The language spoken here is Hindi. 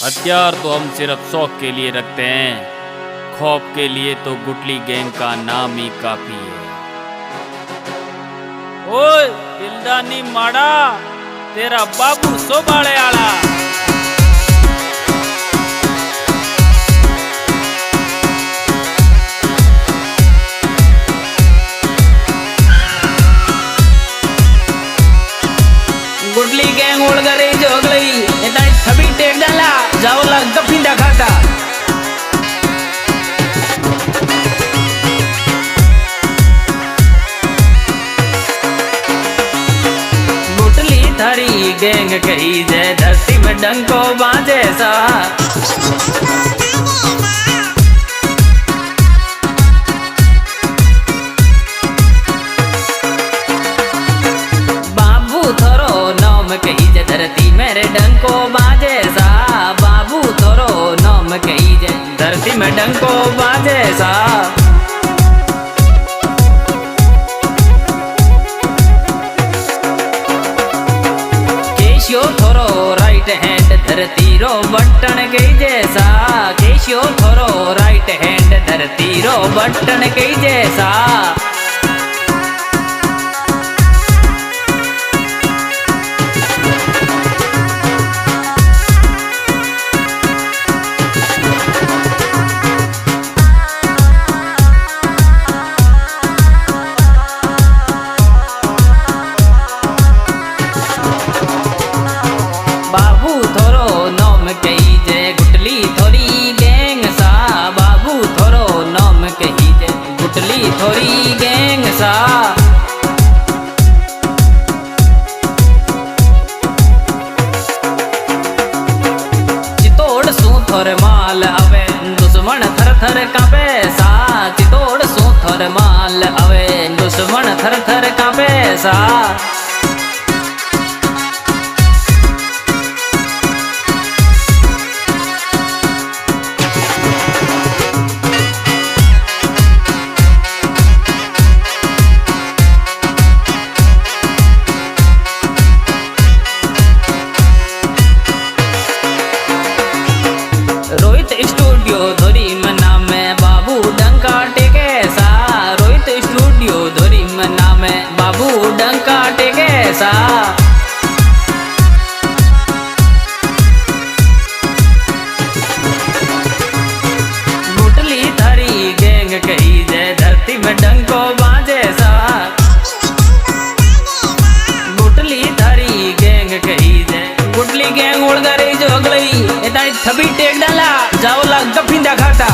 हथियार तो हम सिर्फ शौक के लिए रखते हैं, खौफ के लिए तो गुटली गैंग का नाम ही काफी है। ओए दिलदानी माड़ा, तेरा बाबू सोबाड़े आला। गुटली गैंग उड़ गई जोगली इतना छबी टेक डाला जावला गफिंदा खाता। गुटली थारी गैंग कही जय धरती में डंको बाजे सा। कही जे धरती मेरे डंको बाजे सा। बाबू थोरो नाम कही जे धरती में डंको बाजे सा। केशियो थोरो राइट हैंड धरती रो बटन कही जैसा। केशियो थोरो राइट हैंड धरती रो बटन कही जैसा। कही जे गुटली थोड़ी गैंग सा। बाबू थोरो नाम कही जे गुटली थोड़ी गैंग सा। चितोड़ सू थोर माल अवे दुश्मन थर थर कांपे सा। चितोड़ सू थोर माल अवे दुश्मन थर थर कांपे सा। रोहित स्टूडियो धोरी मना में बाबू डंका टेके सा। रोहित स्टूडियो धोरी मना में बाबू डंका टेके सा। गुटली थारी गैंग कही जय धरती में डंको बाजे सा। गुटली थारी गैंग कही जय गुटली गैंग उड़ गई जो अगली इतना छबी टेक डाला जावला गफिंदा खाता।